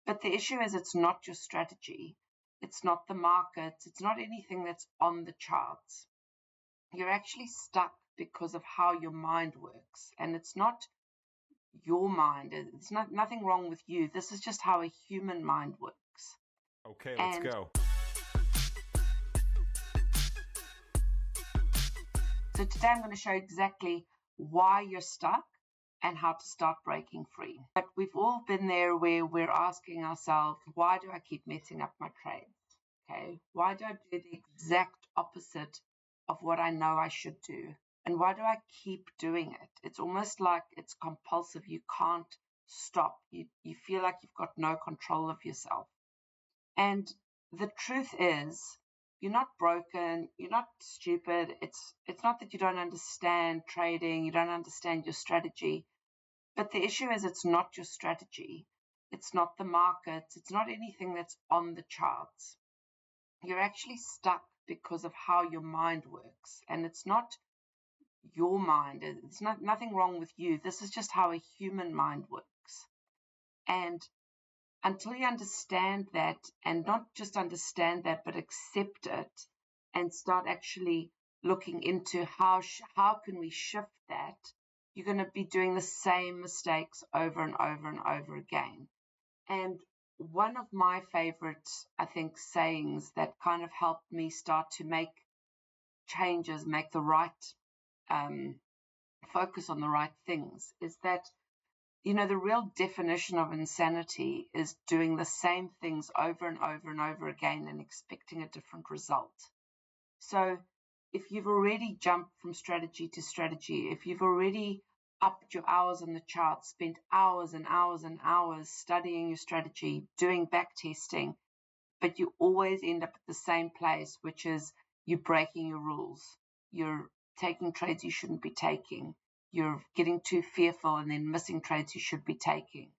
But the issue is it's not your strategy. It's not the markets. It's not anything that's on the charts. You're actually stuck because of how your mind works. And it's not your mind. It's nothing wrong with you. This is just how a human mind works. Okay, let's go. So today I'm going to show you exactly why you're stuck and how to start breaking free. But we've all been there where we're asking ourselves, why do I keep messing up my trades? Okay, why do I do the exact opposite of what I know I should do? And why do I keep doing it? It's almost like it's compulsive. You can't stop. You feel like you've got no control of yourself. And the truth is, you're not broken, you're not stupid. It's not that you don't understand trading, you don't understand your strategy. But the issue is it's not your strategy. It's not the markets. It's not anything that's on the charts. You're actually stuck because of how your mind works. And it's not your mind. It's nothing wrong with you. This is just how a human mind works. And until you understand that, and not just understand that, but accept it and start actually looking into how can we shift that, you're going to be doing the same mistakes over and over and over again. And one of my favorite, I think, sayings that kind of helped me start to make changes, make the right focus on the right things, is that, the real definition of insanity is doing the same things over and over and over again and expecting a different result. So if you've already jumped from strategy to strategy, if you've already upped your hours on the chart, spent hours and hours and hours studying your strategy, doing back testing, but you always end up at the same place, which is you're breaking your rules. You're taking trades you shouldn't be taking. You're getting too fearful and then missing trades you should be taking.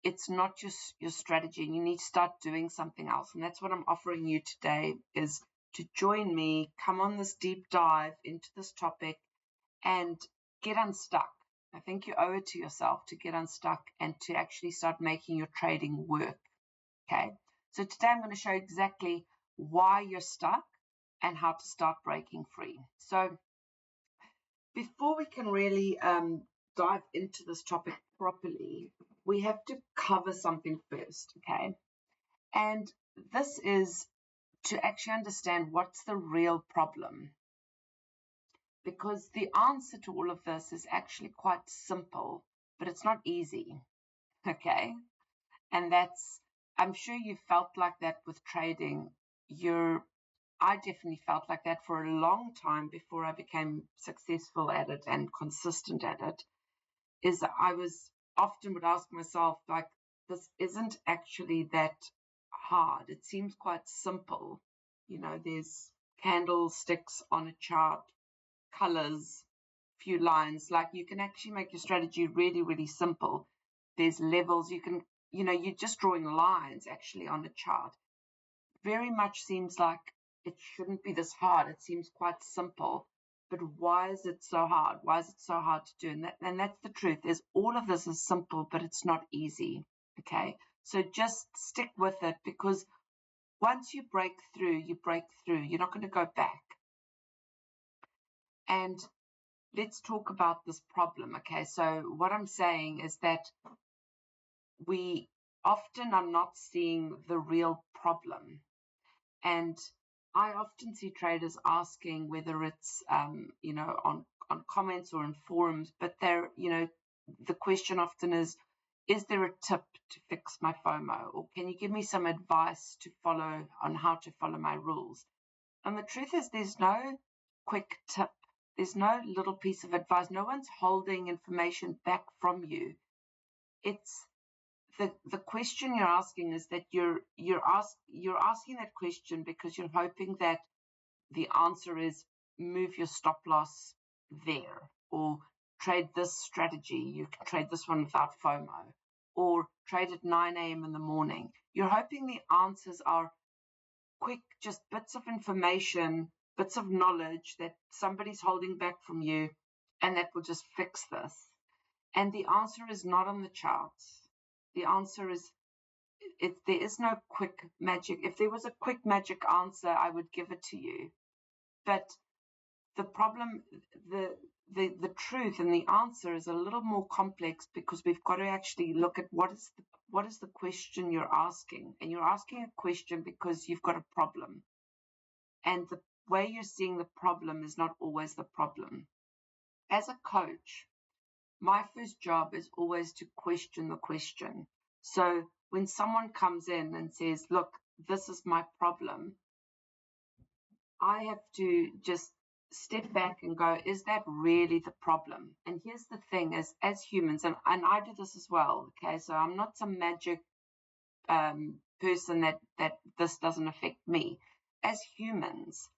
It's not just your strategy, and you need to start doing something else. And that's what I'm offering you today, is to join me, come on this deep dive into this topic and get unstuck. I think you owe it to yourself to get unstuck and to actually start making your trading work. Okay, so today I'm going to show you exactly why you're stuck and how to start breaking free. So before we can really dive into this topic properly, we have to cover something first, okay? And this is to actually understand what's the real problem. Because the answer to all of this is actually quite simple, but it's not easy, okay? And I'm sure you felt like that with trading. I definitely felt like that for a long time before I became successful at it and consistent at it, is I would ask myself, like, this isn't actually that hard. It seems quite simple. There's candlesticks on a chart, colors, few lines. Like, you can actually make your strategy really, really simple. There's levels. You're just drawing lines actually on a chart. Very much seems like it shouldn't be this hard. It seems quite simple, but why is it so hard? Why is it so hard to do? And that's the truth, is all of this is simple, but it's not easy. Okay, so just stick with it, because once you break through, you're not going to go back. And let's talk about this problem. Okay, so what I'm saying is that we often are not seeing the real problem. And I often see traders asking, whether it's on comments or in forums, but the question often is there a tip to fix my FOMO, or can you give me some advice to follow on how to follow my rules? And the truth is, there's no quick tip. There's no little piece of advice. No one's holding information back from you. It's the question you're asking is that you're asking that question because you're hoping that the answer is move your stop loss there, or trade this strategy. You can trade this one without FOMO, or trade at 9 a.m. in the morning. You're hoping the answers are quick, just bits of information, bits of knowledge that somebody's holding back from you, and that will just fix this. And the answer is not on the charts. The answer is there is no quick magic. If there was a quick magic answer, I would give it to you. But the problem, the truth and the answer is a little more complex, because we've got to actually look at what is the question you're asking. And you're asking a question because you've got a problem. And the way you're seeing the problem is not always the problem. As a coach, my first job is always to question the question. So when someone comes in and says, look, this is my problem, I have to just step back and go, is that really the problem? And here's the thing, is as humans, and I do this as well, okay, so I'm not some magic person that this doesn't affect me. As humans,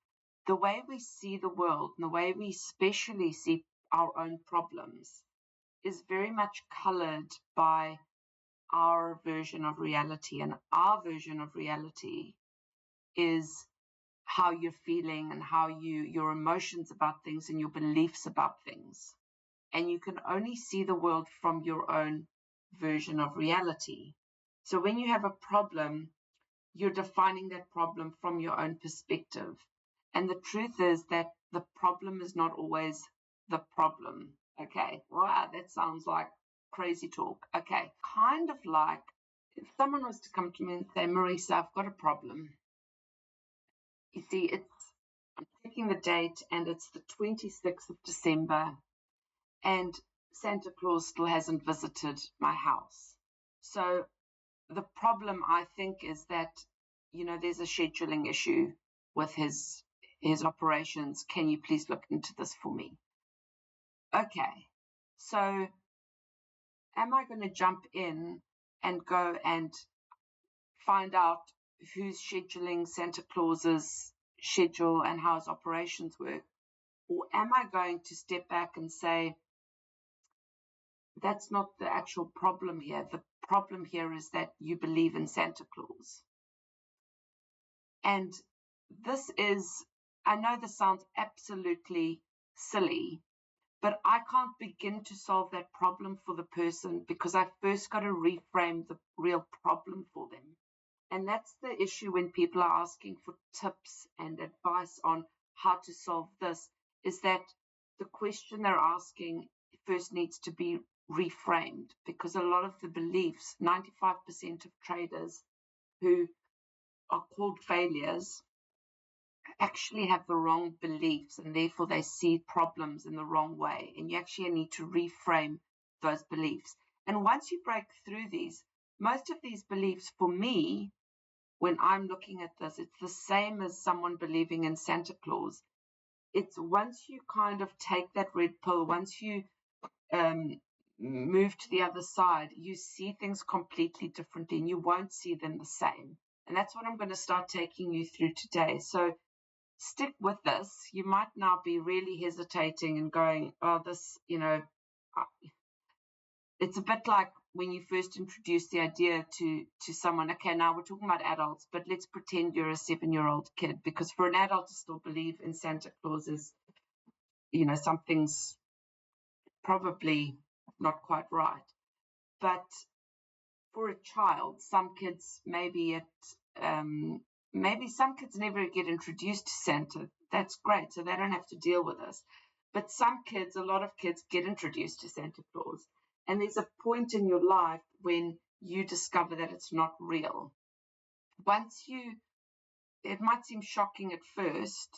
the way we see the world and the way we especially see our own problems is very much colored by our version of reality. And our version of reality is how you're feeling and how your emotions about things and your beliefs about things. And you can only see the world from your own version of reality. So when you have a problem, you're defining that problem from your own perspective. And the truth is that the problem is not always the problem. Okay, wow, that sounds like crazy talk. Okay, kind of like if someone was to come to me and say, Marisa, I've got a problem. You see, I'm checking the date and it's the 26th of December and Santa Claus still hasn't visited my house. So the problem, I think, is that, there's a scheduling issue with his operations. Can you please look into this for me? Okay, so am I going to jump in and go and find out who's scheduling Santa Claus's schedule and how his operations work? Or am I going to step back and say, that's not the actual problem here. The problem here is that you believe in Santa Claus. And I know this sounds absolutely silly, but I can't begin to solve that problem for the person because I first got to reframe the real problem for them. And that's the issue when people are asking for tips and advice on how to solve this, is that the question they're asking first needs to be reframed, because a lot of the beliefs, 95% of traders who are called failures, actually have the wrong beliefs, and therefore they see problems in the wrong way. And you actually need to reframe those beliefs. And once you break through these, most of these beliefs, for me, when I'm looking at this, it's the same as someone believing in Santa Claus. It's once you kind of take that red pill, once you move to the other side, you see things completely differently and you won't see them the same. And that's what I'm going to start taking you through today. So stick with this. You might now be really hesitating and going, oh, this, it's a bit like when you first introduce the idea to someone. Okay, now we're talking about adults, but let's pretend you're a 7-year-old kid, because for an adult to still believe in Santa Claus is, something's probably not quite right. But for a child, some kids, maybe some kids never get introduced to Santa. That's great, so they don't have to deal with this. But some kids, a lot of kids, get introduced to Santa Claus. And there's a point in your life when you discover that it's not real. It might seem shocking at first.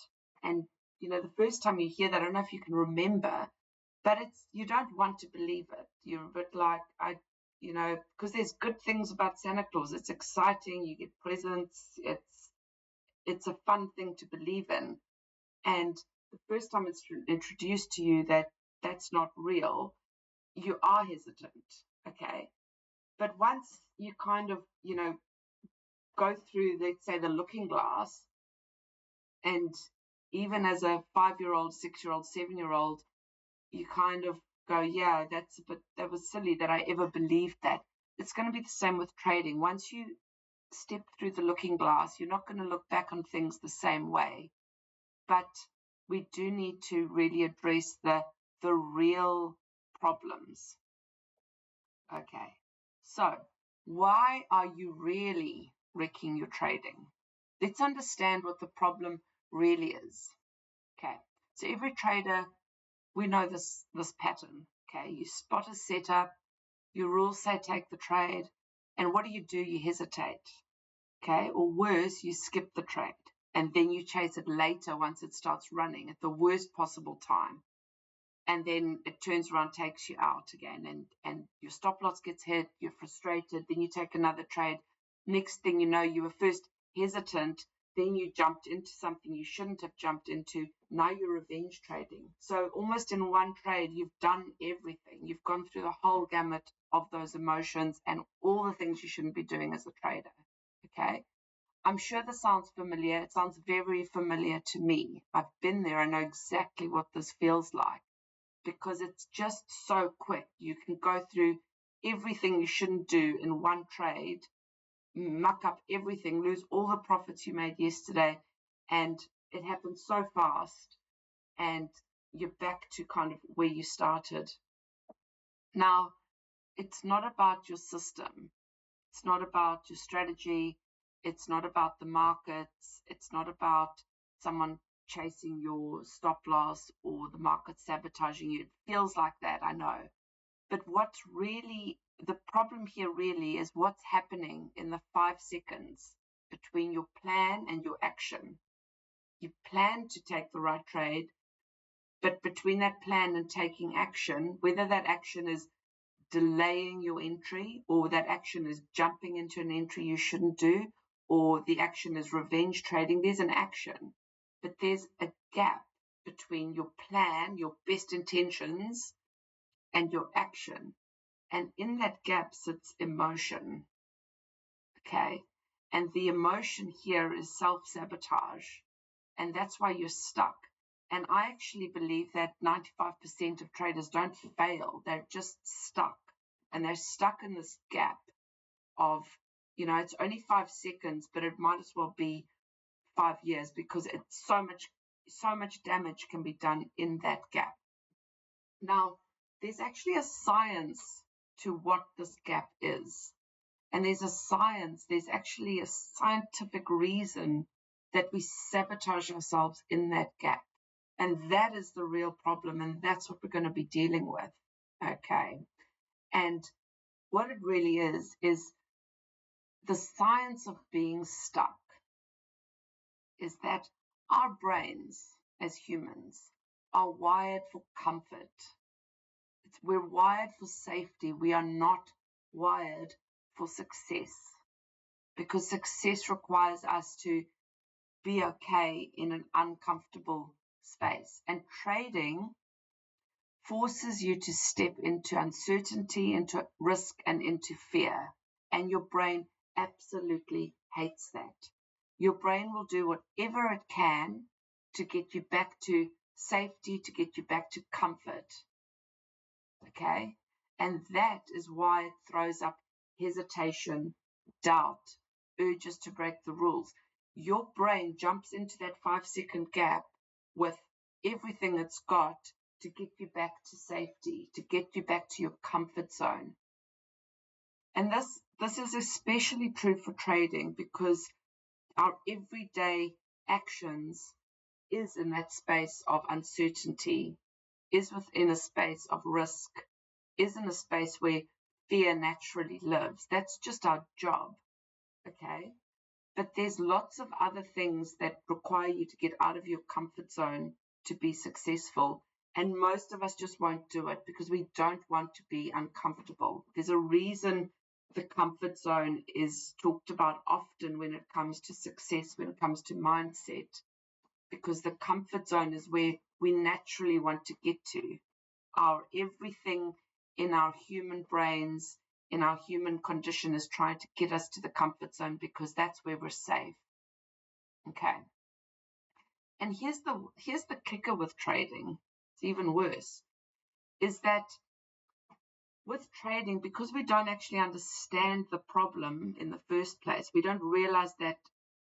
And, the first time you hear that, I don't know if you can remember, but you don't want to believe it. You're a bit like, because there's good things about Santa Claus. It's exciting. You get presents. It's a fun thing to believe in. And the first time it's introduced to you that that's not real, you are hesitant, okay? But once you kind of, go through, let's say, the looking glass, and even as a 5-year-old, 6-year-old, 7-year-old, you kind of go, yeah, that was silly that I ever believed that. It's going to be the same with trading. Once you step through the looking glass, you're not going to look back on things the same way. But we do need to really address the real problems. Okay, so Why are you really wrecking your trading? Let's understand what the problem really is. Okay, so every trader, we know this pattern. Okay, you spot a setup, your rules say take the trade, and what do? You hesitate. Okay, or worse, you skip the trade and then you chase it later once it starts running at the worst possible time. And then it turns around, takes you out again, and your stop loss gets hit, you're frustrated, then you take another trade. Next thing you know, you were first hesitant, then you jumped into something you shouldn't have jumped into. Now you're revenge trading. So almost in one trade, you've done everything. You've gone through the whole gamut of those emotions and all the things you shouldn't be doing as a trader. Okay? I'm sure this sounds familiar. It sounds very familiar to me. I've been there. I know exactly what this feels like, because it's just so quick. You can go through everything you shouldn't do in one trade, muck up everything, lose all the profits you made yesterday, and it happens so fast, and you're back to kind of where you started. Now, it's not about your system. It's not about your strategy. It's not about the markets. It's not about someone chasing your stop loss or the market sabotaging you. It feels like that, I know. But what's really the problem here really is what's happening in the 5 seconds between your plan and your action. You plan to take the right trade, but between that plan and taking action, whether that action is delaying your entry, or that action is jumping into an entry you shouldn't do, or the action is revenge trading, there's an action, but there's a gap between your plan, your best intentions, and your action. And in that gap sits emotion. Okay. And the emotion here is self-sabotage. And that's why you're stuck. And I actually believe that 95% of traders don't fail. They're just stuck. And they're stuck in this gap of, it's only 5 seconds, but it might as well be 5 years, because it's so much damage can be done in that gap. Now, there's actually a science to what this gap is. And there's actually a scientific reason that we sabotage ourselves in that gap. And that is the real problem. And that's what we're going to be dealing with. Okay. And what it really is the science of being stuck is that our brains as humans are wired for comfort. We're wired for safety. We are not wired for success, because success requires us to be okay in an uncomfortable space. And trading forces you to step into uncertainty, into risk, and into fear. And your brain absolutely hates that. Your brain will do whatever it can to get you back to safety, to get you back to comfort. Okay? And that is why it throws up hesitation, doubt, urges to break the rules. Your brain jumps into that 5 second gap with everything it's got to get you back to safety, to get you back to your comfort zone. And this is especially true for trading, because our everyday actions is in that space of uncertainty, is within a space of risk, is in a space where fear naturally lives. That's just our job, okay? But there's lots of other things that require you to get out of your comfort zone to be successful. And most of us just won't do it because we don't want to be uncomfortable. There's a reason the comfort zone is talked about often when it comes to success, when it comes to mindset, because the comfort zone is where we naturally want to get to. Our everything in our human brains, in our human condition, is trying to get us to the comfort zone, because that's where we're safe. Okay. And here's the kicker with trading. It's even worse. Is that with trading, because we don't actually understand the problem in the first place, we don't realize that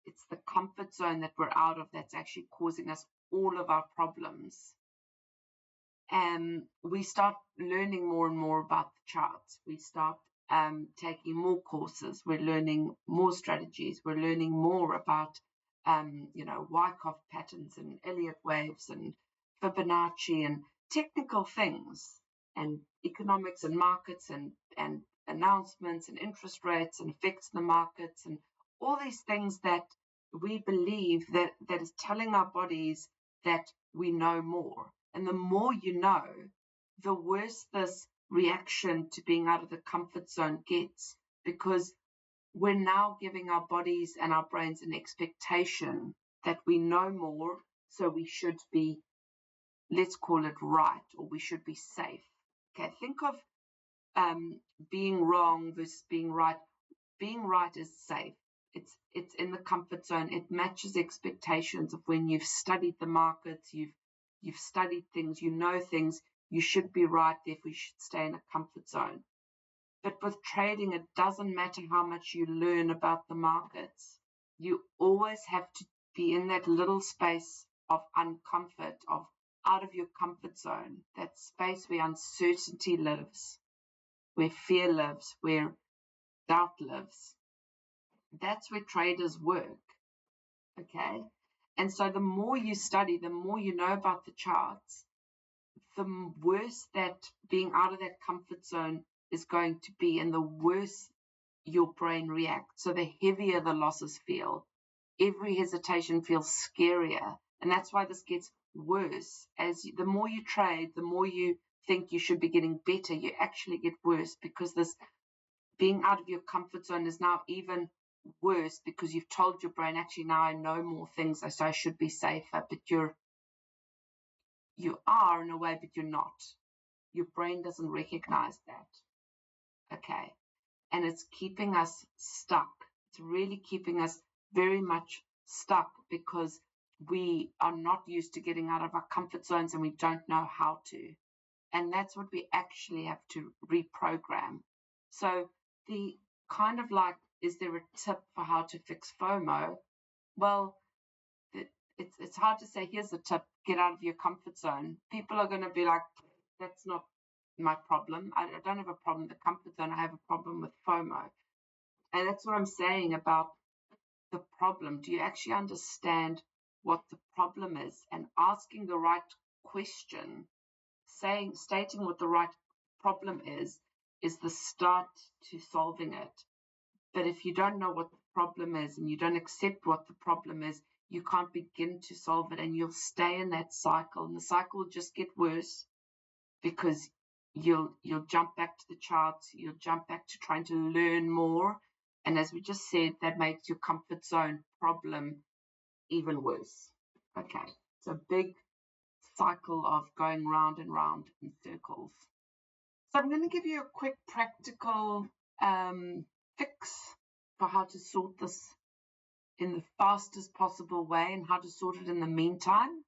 it's the comfort zone that we're out of that's actually causing us all of our problems. And we start learning more and more about the charts. We start taking more courses. We're learning more strategies. We're learning more about, Wyckoff patterns and Elliott waves and Fibonacci and technical things and economics and markets and announcements and interest rates and effects in the markets and all these things that we believe that is telling our bodies that we know more. And the more you know, the worse this reaction to being out of the comfort zone gets, because we're now giving our bodies and our brains an expectation that we know more, so we should be, let's call it right, or we should be safe. Okay, think of being wrong versus being right. Being right is safe. It's in the comfort zone. It matches expectations of when you've studied the markets, you've studied things, you know things. You should be right, therefore you should stay in a comfort zone. But with trading, it doesn't matter how much you learn about the markets. You always have to be in that little space of uncomfort, of out of your comfort zone, that space where uncertainty lives, where fear lives, where doubt lives. That's where traders work, okay? And so the more you study, the more you know about the charts, the worse that being out of that comfort zone is going to be, and the worse your brain reacts. So the heavier the losses feel. Every hesitation feels scarier. And that's why this gets worse. The more you trade, the more you think you should be getting better, you actually get worse, because this being out of your comfort zone is now even worse, because you've told your brain, actually, now I know more things, so I should be safer. But you are in a way, but you're not. Your brain doesn't recognize that. Okay. And it's keeping us stuck. It's really keeping us very much stuck, because we are not used to getting out of our comfort zones and we don't know how to. And that's what we actually have to reprogram. So the kind of like, is there a tip for how to fix FOMO? Well, it's hard to say, here's a tip, get out of your comfort zone. People are going to be like, that's not my problem. I don't have a problem with the comfort zone. I have a problem with FOMO. And that's what I'm saying about the problem. Do you actually understand what the problem is? And asking the right question, stating what the right problem is the start to solving it. But if you don't know what the problem is and you don't accept what the problem is, you can't begin to solve it, and you'll stay in that cycle, and the cycle will just get worse, because you'll jump back to the charts, you'll jump back to trying to learn more, and as we just said, that makes your comfort zone problem even worse. Okay, it's a big cycle of going round and round in circles. So I'm going to give you a quick practical fix for how to sort this in the fastest possible way, and how to sort it in the meantime.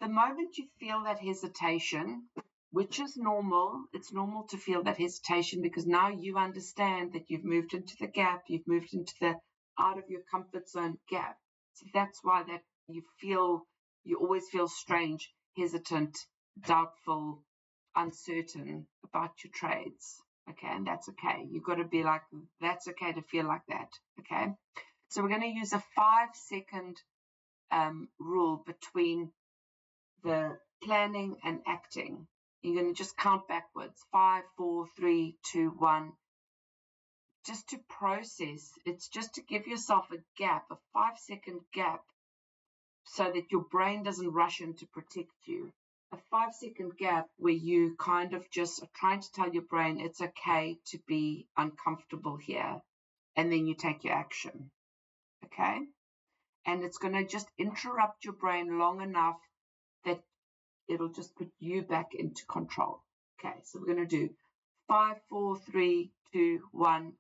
The moment you feel that hesitation, which is normal, it's normal to feel that hesitation, because now you understand that you've moved into the gap, you've moved into the out of your comfort zone gap. So that's why that you always feel strange, hesitant, doubtful, uncertain about your trades. Okay, and that's okay. You've got to be like, that's okay to feel like that. Okay, so we're going to use a 5-second rule between the planning and acting. You're going to just count backwards. 5, 4, 3, 2, 1. Just to process. It's just to give yourself a gap, a 5-second gap, so that your brain doesn't rush in to protect you. A 5-second gap where you kind of just are trying to tell your brain it's okay to be uncomfortable here. And then you take your action. Okay? And it's going to just interrupt your brain long enough that it'll just put you back into control. Okay, so we're going to do 5, 4, 3, 2, 1.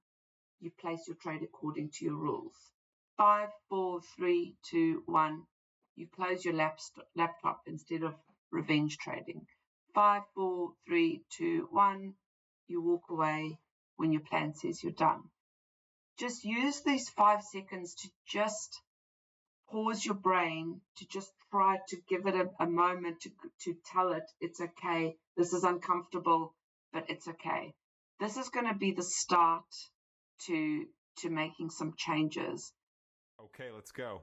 You place your trade according to your rules. 5, 4, 3, 2, 1. You close your laptop instead of revenge trading. 5, 4, 3, 2, 1. You walk away when your plan says you're done. Just use these 5 seconds to just pause your brain, to just try to give it a moment to tell it it's okay. This is uncomfortable, but it's okay. this is going to be the start to making some changes. Okay, let's go.